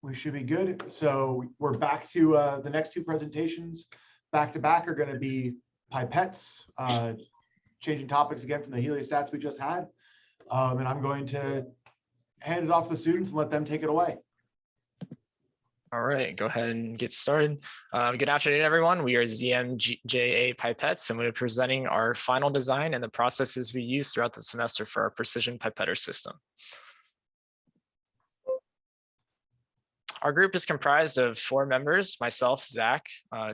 We should be good. So we're back to the next two presentations. Back to back are going to be pipettes, changing topics again from the heliostats we just had. And I'm going to hand it off to the students and let them take it away. All right, go ahead and get started. Good afternoon, everyone. We are ZMJA Pipettes, and we're presenting our final design and the processes we use throughout the semester for our precision pipetter system. Our group is comprised of 4 members: myself, Zach,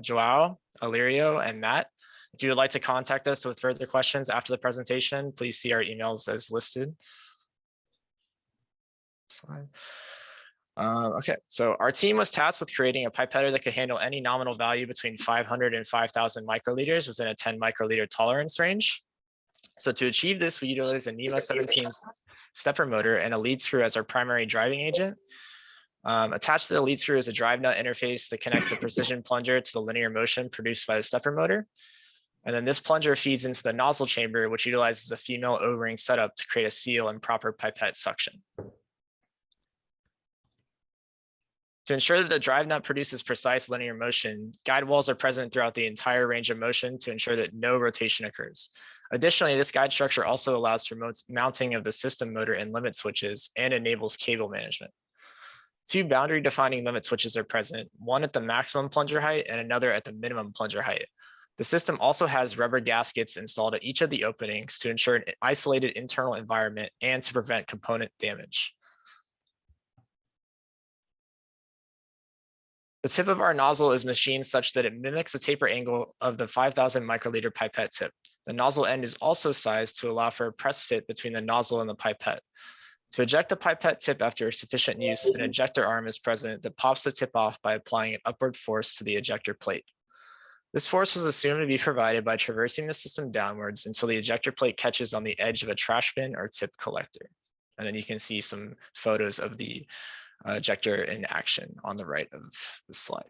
Joao, Alirio, and Matt. If you would like to contact us with further questions after the presentation, please see our emails as listed. Slide. Okay, so our team was tasked with creating a pipetter that could handle any nominal value between 500 and 5,000 microliters within a 10 microliter tolerance range. So to achieve this, we utilize a NEMA 17 stepper motor and a lead screw as our primary driving agent. Attached to the lead screw is a drive nut interface that connects the precision plunger to the linear motion produced by the stepper motor. And then this plunger feeds into the nozzle chamber, which utilizes a female O-ring setup to create a seal and proper pipette suction. To ensure that the drive nut produces precise linear motion, guide walls are present throughout the entire range of motion to ensure that no rotation occurs. Additionally, this guide structure also allows for mounting of the system motor and limit switches and enables cable management. 2 boundary defining limit switches are present, one at the maximum plunger height and another at the minimum plunger height. The system also has rubber gaskets installed at each of the openings to ensure an isolated internal environment and to prevent component damage. The tip of our nozzle is machined such that it mimics the taper angle of the 5,000 microliter pipette tip. The nozzle end is also sized to allow for a press fit between the nozzle and the pipette. To eject the pipette tip after sufficient use, an ejector arm is present that pops the tip off by applying an upward force to the ejector plate. This force was assumed to be provided by traversing the system downwards until the ejector plate catches on the edge of a trash bin or tip collector. And then you can see some photos of the ejector in action on the right of the slide.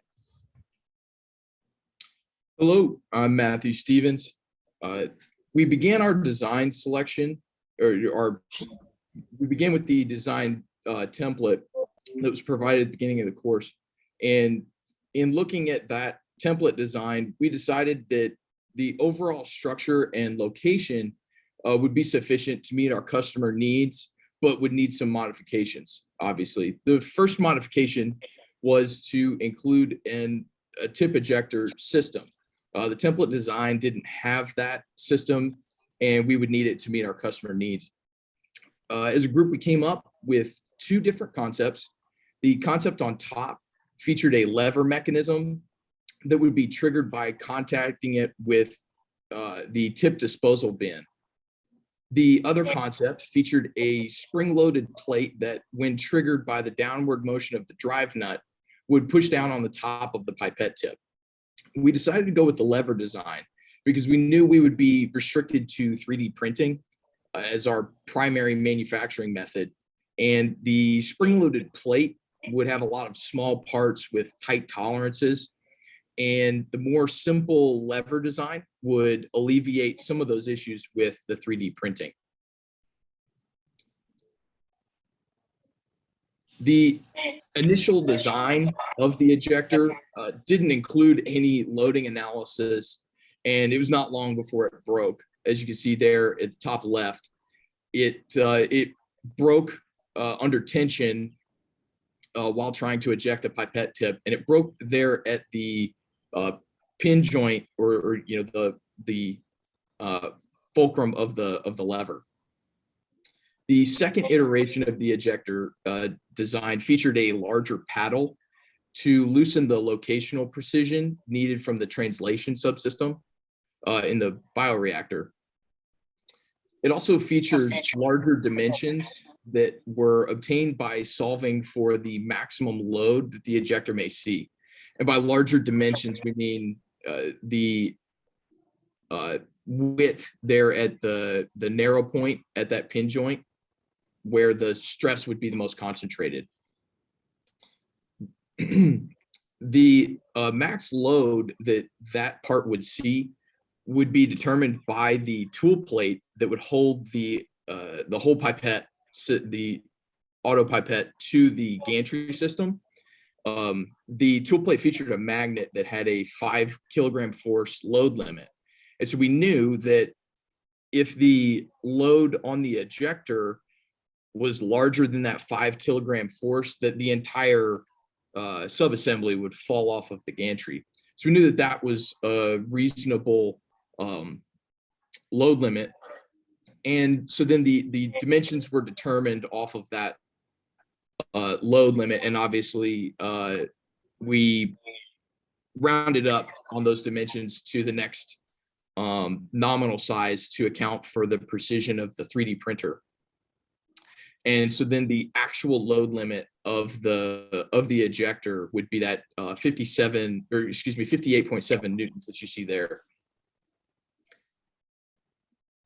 Hello, I'm Matthew Stevens. We began our design selection, we began with the design template that was provided at the beginning of the course. And in looking at that template design, we decided that the overall structure and location would be sufficient to meet our customer needs, but would need some modifications, obviously. The first modification was to include a tip ejector system. The template design didn't have that system, and we would need it to meet our customer needs. As a group, we came up with 2 different concepts. The concept on top featured a lever mechanism that would be triggered by contacting it with the tip disposal bin. The other concept featured a spring-loaded plate that, when triggered by the downward motion of the drive nut, would push down on the top of the pipette tip. We decided to go with the lever design because we knew we would be restricted to 3D printing as our primary manufacturing method. And the spring-loaded plate would have a lot of small parts with tight tolerances. And the more simple lever design would alleviate some of those issues with the 3D printing. The initial design of the ejector didn't include any loading analysis, and it was not long before it broke. As you can see there at the top left, it broke under tension while trying to eject a pipette tip, and it broke there at the pin joint, or the fulcrum of the lever. The second iteration of the ejector design featured a larger paddle to loosen the locational precision needed from the translation subsystem in the bioreactor. It also featured larger dimensions that were obtained by solving for the maximum load that the ejector may see. And by larger dimensions, we mean the width there at the narrow point at that pin joint, where the stress would be the most concentrated. The max load that part would see would be determined by the tool plate that would hold the whole pipette, the auto pipette, to the gantry system. the tool plate featured a magnet that had a 5 kilogram force load limit. And so we knew that if the load on the ejector was larger than that 5 kilogram force, that the entire subassembly would fall off of the gantry. So we knew that that was a reasonable load limit. And so then the dimensions were determined off of that load limit. And obviously we rounded up on those dimensions to the next nominal size to account for the precision of the 3D printer. And so then the actual load limit of the ejector would be that 58.7 newtons that you see there.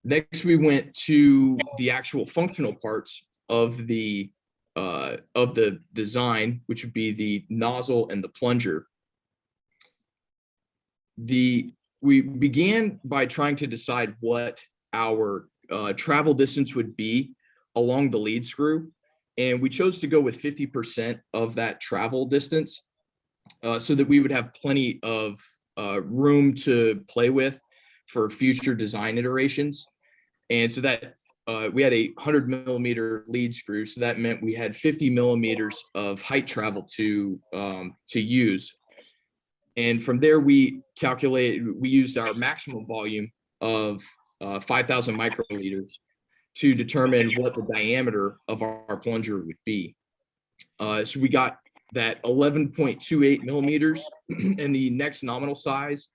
Next, we went to the actual functional parts of the design, which would be the nozzle and the plunger. We began by trying to decide what our travel distance would be along the lead screw, and we chose to go with 50% of that travel distance so that we would have plenty of room to play with for future design iterations. And so that we had a 100 millimeter lead screw, so that meant we had 50 millimeters of height travel to use. And from there, we used our maximum volume of 5,000 microliters to determine what the diameter of our plunger would be. So we got that 11.28 millimeters, and the next nominal size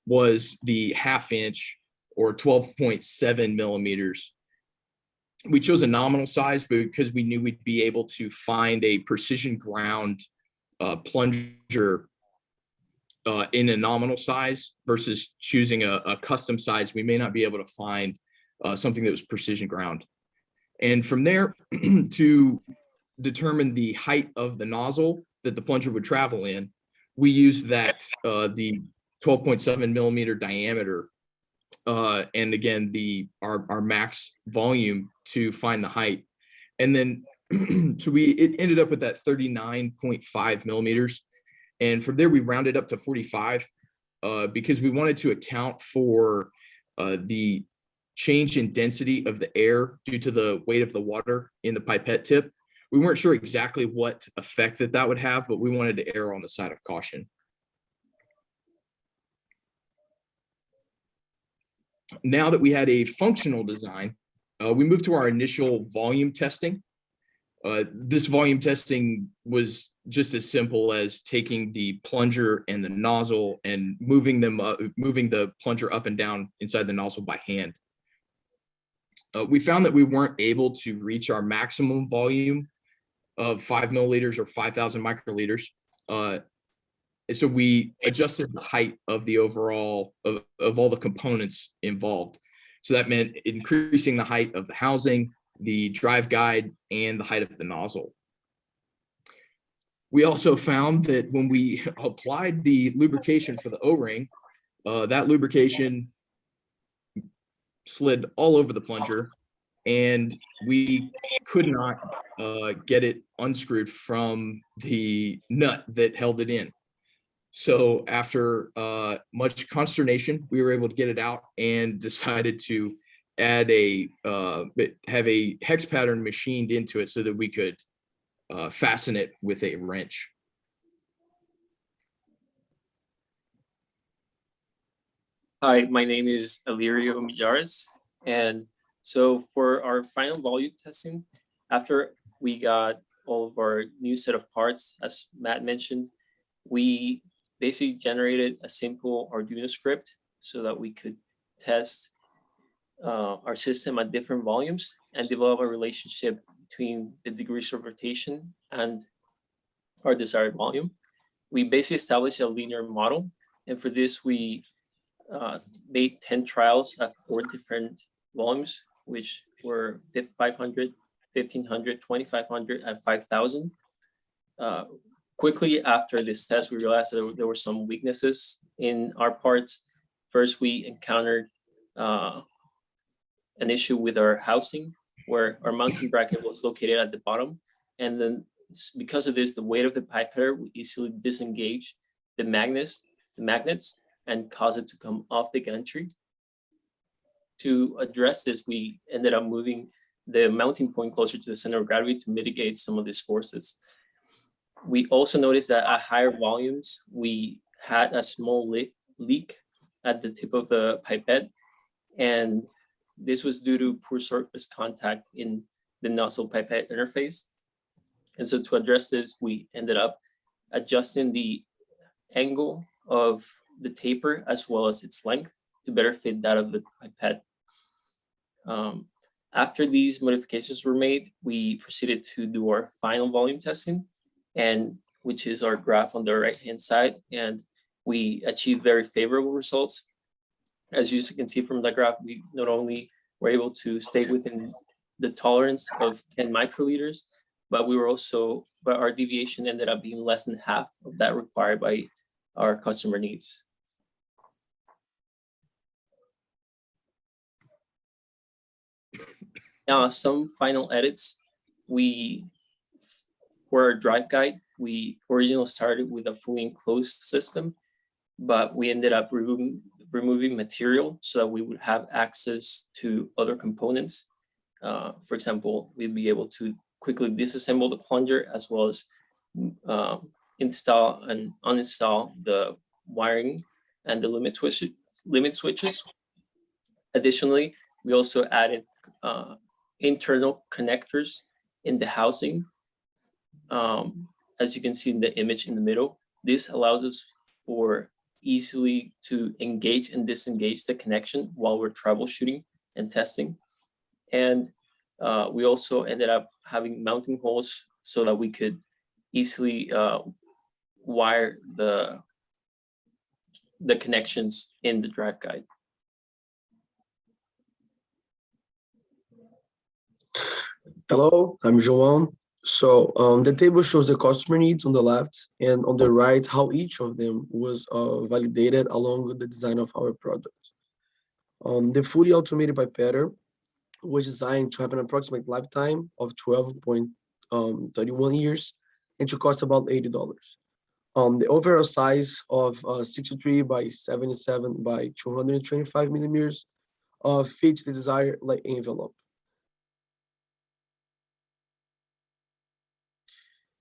was the 1/2 inch or 12.7 millimeters. We chose a nominal size because we knew we'd be able to find a precision ground plunger in a nominal size versus choosing a custom size. We may not be able to find something that was precision ground. And from there, to determine the height of the nozzle that the plunger would travel in, we used that the 12.7 millimeter diameter and again our max volume to find the height. And then so it ended up with that 39.5 millimeters. And from there we rounded up to 45 because we wanted to account for the change in density of the air due to the weight of the water in the pipette tip. We weren't sure exactly what effect that would have, but we wanted to err on the side of caution. Now that we had a functional design, we moved to our initial volume testing. This volume testing was just as simple as taking the plunger and the nozzle and moving the plunger up and down inside the nozzle by hand. We found that we weren't able to reach our maximum volume of 5 milliliters or 5,000 microliters. So we adjusted the height of the overall of all the components involved. So that meant increasing the height of the housing, the drive guide, and the height of the nozzle. We also found that when we applied the lubrication for the O-ring, that lubrication slid all over the plunger, and we could not get it unscrewed from the nut that held it in. So after much consternation, we were able to get it out and decided to add have a hex pattern machined into it so that we could fasten it with a wrench. Hi, my name is Alirio Mijares, and so for our final volume testing, after we got all of our new set of parts, as Matt mentioned, we basically generated a simple Arduino script so that we could test our system at different volumes and develop a relationship between the degrees of rotation and our desired volume. We basically established a linear model, and for this we made 10 trials at 4 different volumes, which were 500, 1500, 2500, and 5000. Quickly after this test, we realized that there were some weaknesses in our parts. First, we encountered an issue with our housing, where our mounting bracket was located at the bottom, and then because of this, the weight of the pipette will easily disengage the magnets and cause it to come off the gantry. To address this, we ended up moving the mounting point closer to the center of gravity to mitigate some of these forces. We also noticed that at higher volumes, we had a small leak at the tip of the pipette, and this was due to poor surface contact in the nozzle pipette interface. And so to address this, we ended up adjusting the angle of the taper as well as its length to better fit that of the pipette. After these modifications were made, we proceeded to do our final volume testing, and which is our graph on the right-hand side, and we achieved very favorable results. As you can see from the graph, we not only were able to stay within the tolerance of 10 microliters, but our deviation ended up being less than half of that required by our customer needs. Now, some final edits. For our drive guide, we originally started with a fully enclosed system, but we ended up removing material so that we would have access to other components. For example, we'd be able to quickly disassemble the plunger as well as install and uninstall the wiring and the limit switches. Additionally, we also added internal connectors in the housing. As you can see in the image in the middle, this allows us for easily to engage and disengage the connection while we're troubleshooting and testing. And we also ended up having mounting holes so that we could easily wire the connections in the drive guide. Hello, I'm João. So the table shows the customer needs on the left, and on the right, how each of them was validated along with the design of our product. The fully automated pipetter was designed to have an approximate lifetime of 12.31 years and to cost about $80. The overall size of 63 by 77 by 225 millimeters fits the desired envelope.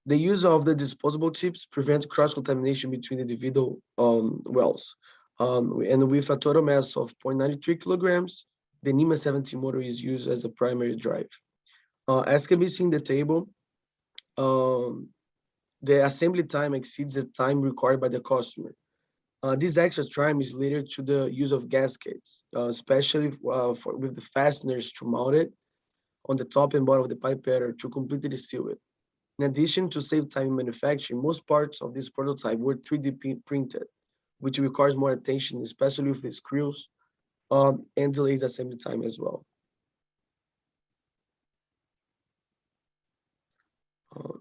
The use of the disposable tips prevents cross-contamination between individual wells. And with a total mass of 0.93 kilograms, the NEMA 17 motor is used as a primary drive. As can be seen in the table, the assembly time exceeds the time required by the customer. This extra time is related to the use of gaskets, especially with the fasteners to mount it on the top and bottom of the pipetter to completely seal it. In addition to save time in manufacturing, most parts of this prototype were 3D printed, which requires more attention, especially with the screws, and delays assembly time as well.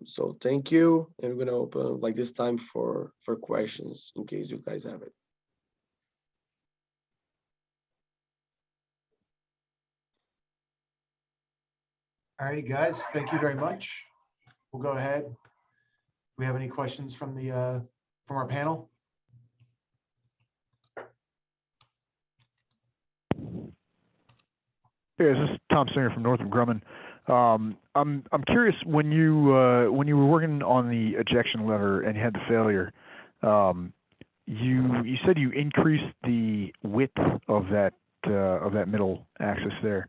So thank you, and we're gonna open like this time for questions in case you guys have it. All righty, guys, thank you very much. We'll go ahead. Do we have any questions from from our panel? Hey, this is Tom Singer from Northrop Grumman. I'm curious, when you were working on the ejection lever and you had the failure, you said you increased the width of that middle axis there.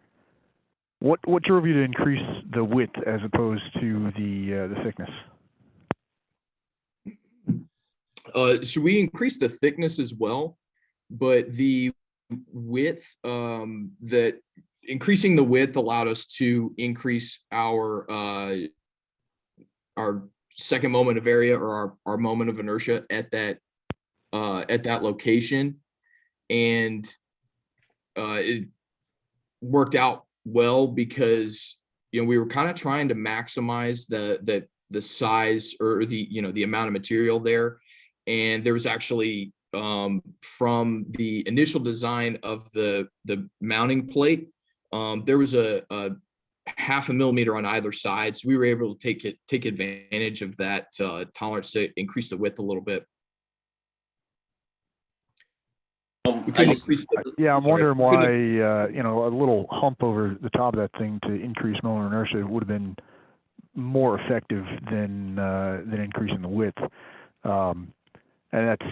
What drove you to increase the width as opposed to the thickness? So we increased the thickness as well, but the width, that increasing the width allowed us to increase our second moment of area, or our moment of inertia at that location, and it worked out well because we were kind of trying to maximize the size, or the amount of material there. And there was actually from the initial design of the mounting plate, there was a half a millimeter on either side. So we were able to take advantage of that tolerance to increase the width a little bit. We I couldn't just, increase the- Yeah, I'm sorry, wondering we why, couldn't- you know, a little hump over the top of that thing to increase molar inertia would have been more effective than increasing the width. And that's,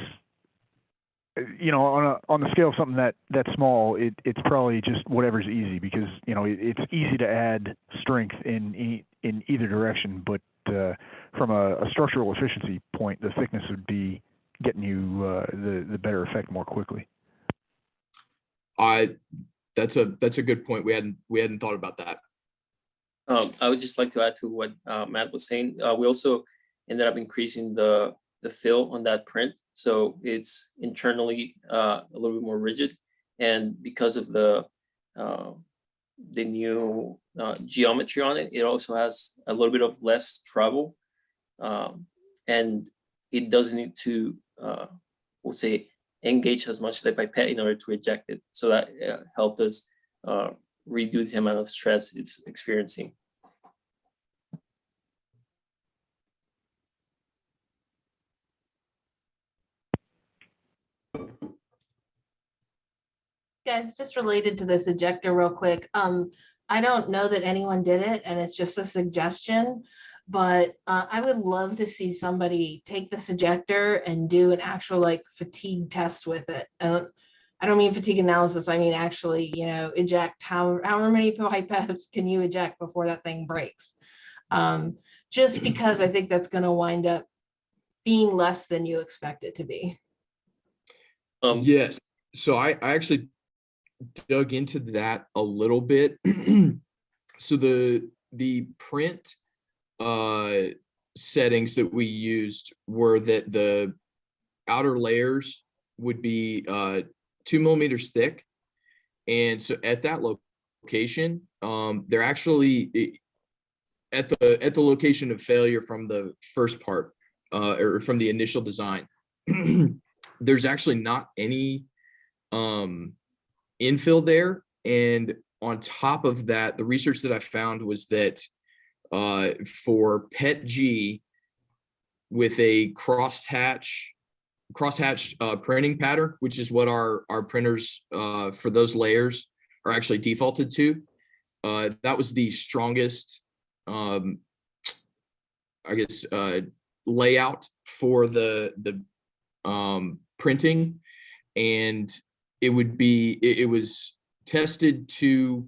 you know, on the scale of something that small, it's probably just whatever's easy, because, you know, it's easy to add strength in either direction, but from a structural efficiency point, the thickness would be getting you the better effect more quickly. That's a good point. We hadn't thought about that. I would just like to add to what Matt was saying. We also ended up increasing the fill on that print, so it's internally a little bit more rigid, and because of the new geometry on it, it also has a little bit of less travel, and it doesn't need to, we'll say, engage as much the pipette in order to eject it. So that helped us reduce the amount of stress it's experiencing. Guys, just related to this ejector real quick. I don't know that anyone did it, and it's just a suggestion, but I would love to see somebody take this ejector and do an actual like fatigue test with it. I don't mean fatigue analysis. I mean, actually, you know, eject however many pipettes can you eject before that thing breaks. Just because I think that's going to wind up being less than you expect it to be. Yes. So I actually dug into that a little bit. So the print settings that we used were that the outer layers would be 2 millimeters thick, and so at that location, they're actually at the location of failure from the first part, or from the initial design. There's actually not any infill there, and on top of that, the research that I found was that for PET G with a crosshatched printing pattern, which is what our printers for those layers are actually defaulted to, that was the strongest, I guess, layout for the printing, and it was tested to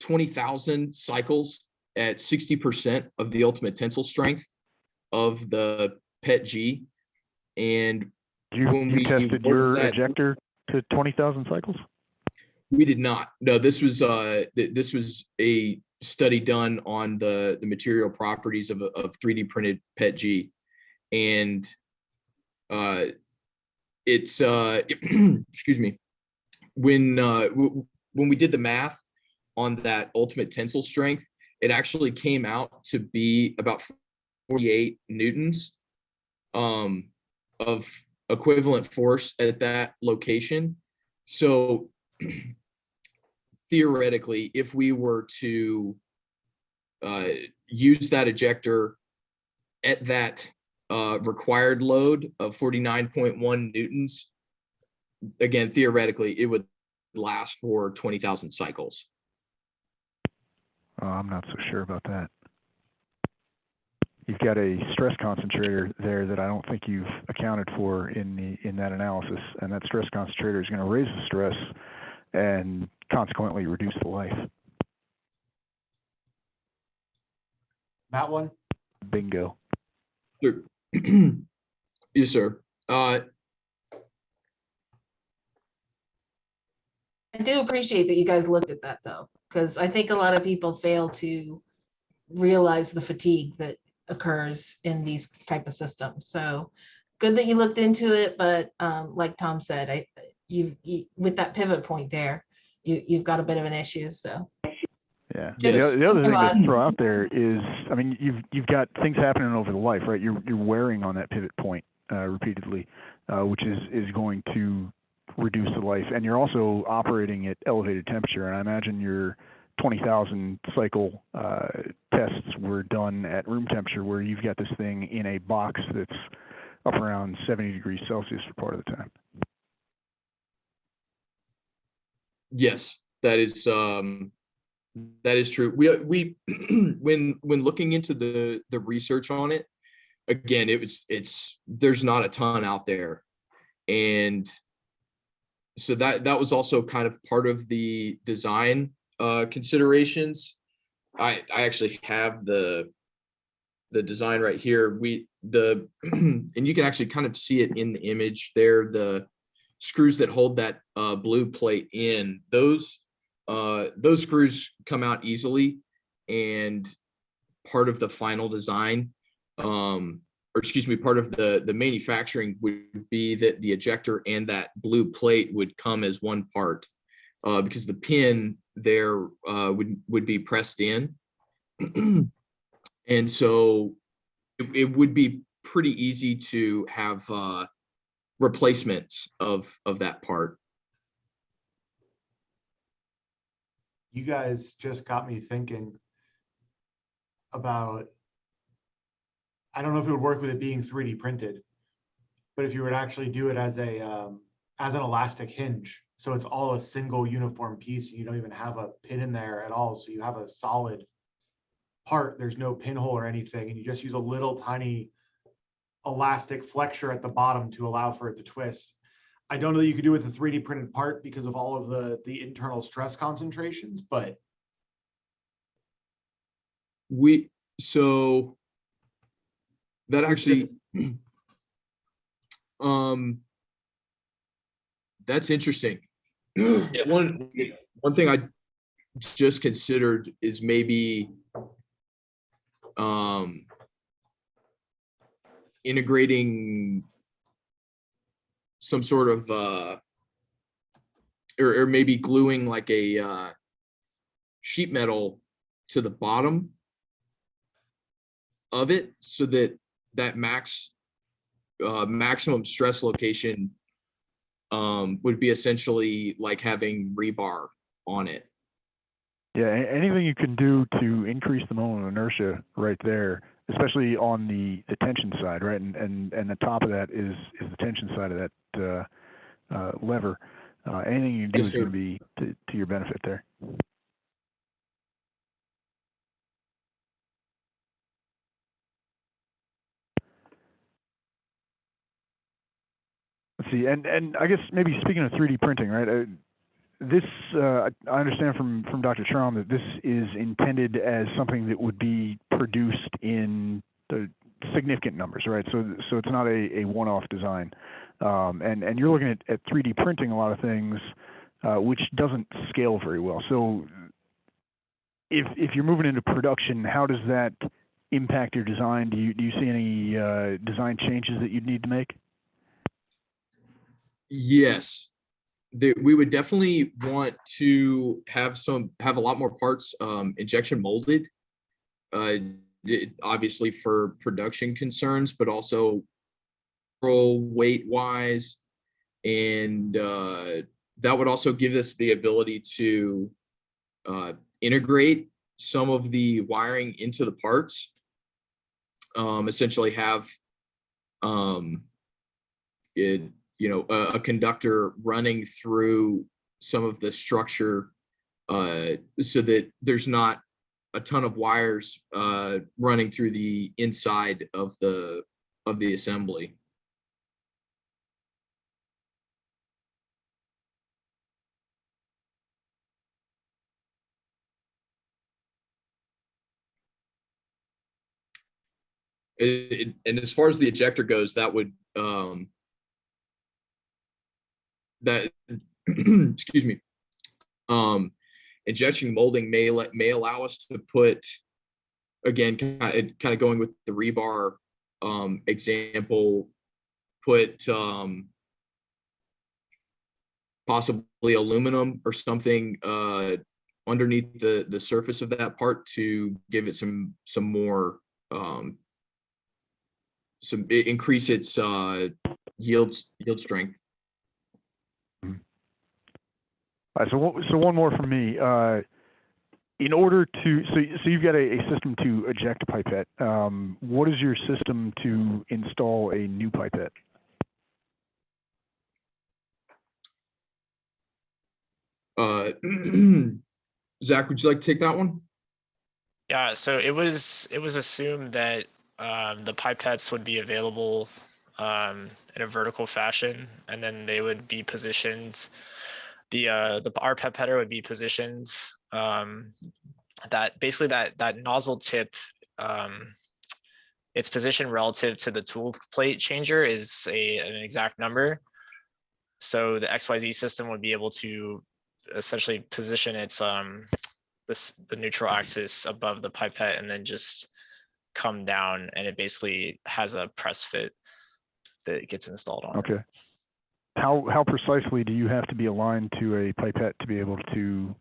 20,000 cycles at 60% of the ultimate tensile strength of the PET G. And when You tested your ejector to 20,000 cycles? We did not. No, this was a study done on the material properties of 3D printed PET G, and it's excuse me, when we did the math on that ultimate tensile strength, it actually came out to be about 48 newtons of equivalent force at that location. So theoretically, if we were to use that ejector at that required load of 49.1 newtons, again, theoretically, it would last for 20,000 cycles. I'm not so sure about that. You've got a stress concentrator there that I don't think you've accounted for in that analysis, and that stress concentrator is going to raise the stress and consequently reduce the life. That one? Bingo. Sure. Yes, sir. I do appreciate that you guys looked at that though, because I think a lot of people fail to realize the fatigue that occurs in these type of systems. So good that you looked into it, but like Tom said, you with that pivot point there, you've got a bit of an issue. So yeah. Just The other thing about- to throw out there is, I mean, you've got things happening over the life, right? You're wearing on that pivot point repeatedly, which is going to reduce the life, and you're also operating at elevated temperature. And I imagine your 20,000 cycle tests were done at room temperature, where you've got this thing in a box that's up around 70 degrees Celsius for part of the time. Yes, that is true. We when looking into the research on it, again, there's not a ton out there, and so that was also kind of part of the design considerations. I actually have the design right here. And you can actually kind of see it in the image there. The screws that hold that blue plate in, those screws come out easily, and part of the final design, or excuse me, part of the manufacturing would be that the ejector and that blue plate would come as one part, because the pin there would be pressed in. And so it would be pretty easy to have replacements of that part. You guys just got me thinking about, I don't know if it would work with it being 3D printed, but if you would actually do it as an elastic hinge, so it's all a single uniform piece, you don't even have a pin in there at all, so you have a solid part, there's no pinhole or anything, and you just use a little tiny elastic flexure at the bottom to allow for it to twist. I don't know that you could do it with a 3D printed part because of all of the internal stress concentrations, but so that actually that's interesting. One thing I just considered is maybe integrating some sort of or maybe gluing like a sheet metal to the bottom of it, so that maximum stress location would be essentially like having rebar on it. Yeah, anything you can do to increase the moment of inertia right there, especially on the tension side, right? And the top of that is the tension side of that lever. Anything you can do Yes, is going to be to your benefit there. Let's see, and I guess maybe speaking of 3D printing, right? This I understand from Dr. Traum that this is intended as something that would be produced in the significant numbers, right? So it's not a one-off design, and you're looking at 3D printing a lot of things, which doesn't scale very well. So if you're moving into production, how does that impact your design? Do you see any design changes that you'd need to make? Yes, we would definitely want to have a lot more parts injection molded, obviously for production concerns, but also weight wise, and that would also give us the ability to integrate some of the wiring into the parts, essentially have a conductor running through some of the structure, so that there's not a ton of wires running through the inside of the assembly. And as far as the ejector goes, that would excuse me, injection molding may allow us to put, again, kind of going with the rebar example, put possibly aluminum or something underneath the surface of that part to give it some more increase its yield strength. All right, so one more from me. in order to, so you've got a system to eject a pipette. What is your system to install a new pipette? Zach, would you like to take that one? Yeah, so it was assumed that the pipettes would be available in a vertical fashion, and then they would be positioned. Our pipetter would be positioned that basically that nozzle tip, its position relative to the tool plate changer is an exact number. So the XYZ system would be able to essentially position its the neutral axis above the pipette and then just come down, and it basically has a press fit that gets installed on. Okay. How precisely do you have to be aligned to a pipette to be able to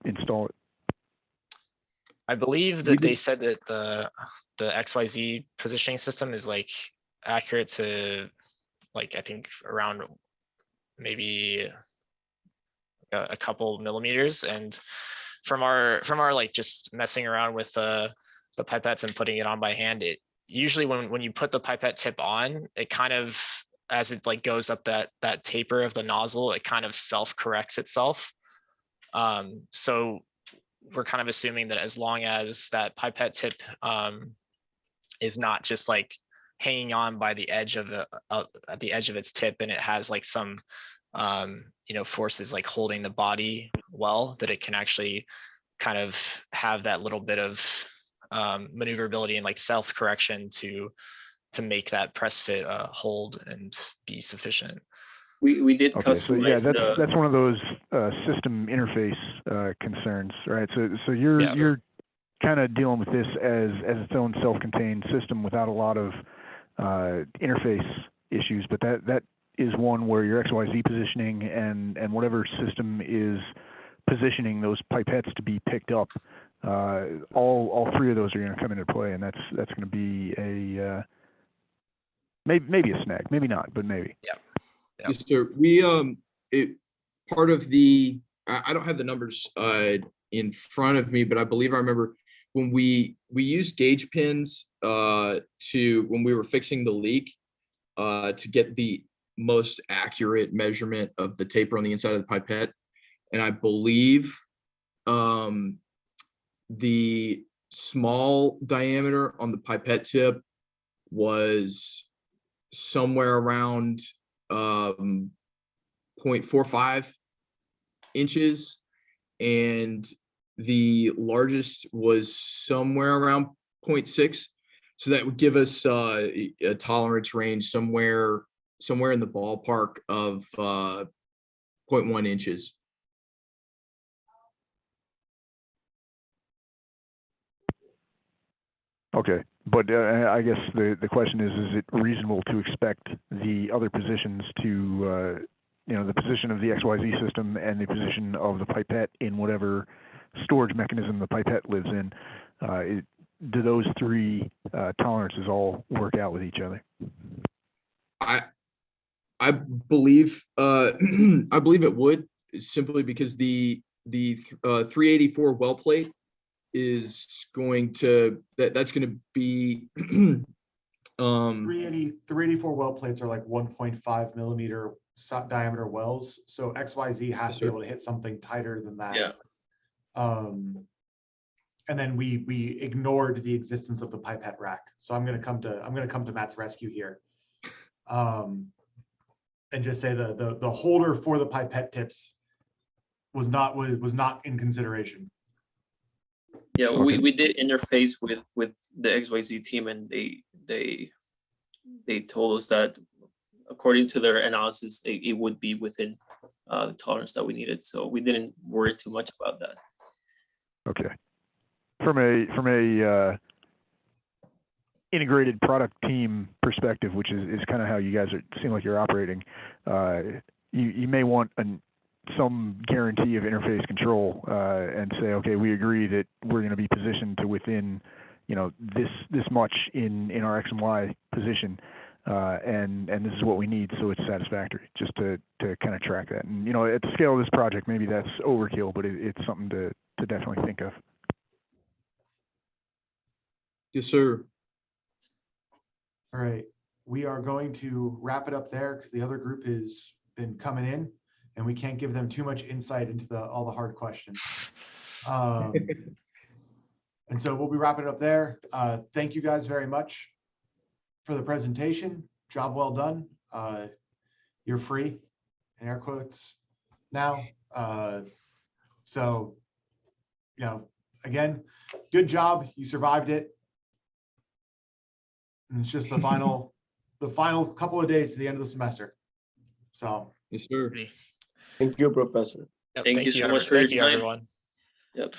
install it? I believe that they said that the XYZ positioning system is like accurate to like, I think around maybe a couple millimeters. And from our like just messing around with the pipettes and putting it on by hand, it usually when you put the pipette tip on, it kind of, as it like goes up that taper of the nozzle, it kind of self-corrects itself. So we're kind of assuming that as long as that pipette tip is not just like hanging on by the edge of at the edge of its tip, and it has like some forces like holding the body well, that it can actually kind of have that little bit of maneuverability and like self-correction to make that press fit hold and be sufficient. We did Okay, so yeah, customize that's one of those system interface concerns, right? So you're kind of dealing with this as its own self-contained system without a lot of interface issues, but that is one where your XYZ positioning and whatever system is positioning those pipettes to be picked up, all three of those are going to come into play, and that's going to be a maybe a snag, maybe not, but maybe. Yeah. Yes, sir. We part of the I don't have the numbers in front of me, but I believe I remember when we used gauge pins to when we were fixing the leak to get the most accurate measurement of the taper on the inside of the pipette, and I believe the small diameter on the pipette tip was somewhere around 0.45 inches, and the largest was somewhere around 0.6. So that would give us a tolerance range somewhere in the ballpark of 0.1 inches. Okay, but I guess the question is it reasonable to expect the other positions to, the position of the XYZ system and the position of the pipette in whatever storage mechanism the pipette lives in, do those three tolerances all work out with each other? I believe I believe it would, simply because the 384 well plate is going to that's going to be 384 well plates are like 1.5 millimeter diameter wells, so XYZ has to be able to hit something tighter than that. Yeah. And then we ignored the existence of the pipette rack, so I'm going to come to Matt's rescue here, and just say the holder for the pipette tips was not in consideration. Yeah, Okay. we did interface with the XYZ team, and they told us that according to their analysis, it would be within the tolerance that we needed. So we didn't worry too much about that. Okay. From a integrated product team perspective, which is kind of how you guys seem like you're operating, you may want some guarantee of interface control and say, okay, we agree that we're going to be positioned to within, this much in our X and Y position. and this is what we need, so it's satisfactory, just to kind of track that. And, at the scale of this project, maybe that's overkill, but it's something to definitely think of. Yes, sir. All right, we are going to wrap it up there because the other group has been coming in and we can't give them too much insight into all the hard questions. And so we'll be wrapping it up there. Thank you guys very much for the presentation. Job well done. You're free, in air quotes, now. So, again, good job. You survived it. And it's just the final couple of days to the end of the semester. So, Yes, sir. Thank you, Professor. Yep, Thank you so much for your Thank you, time. everyone. Yep.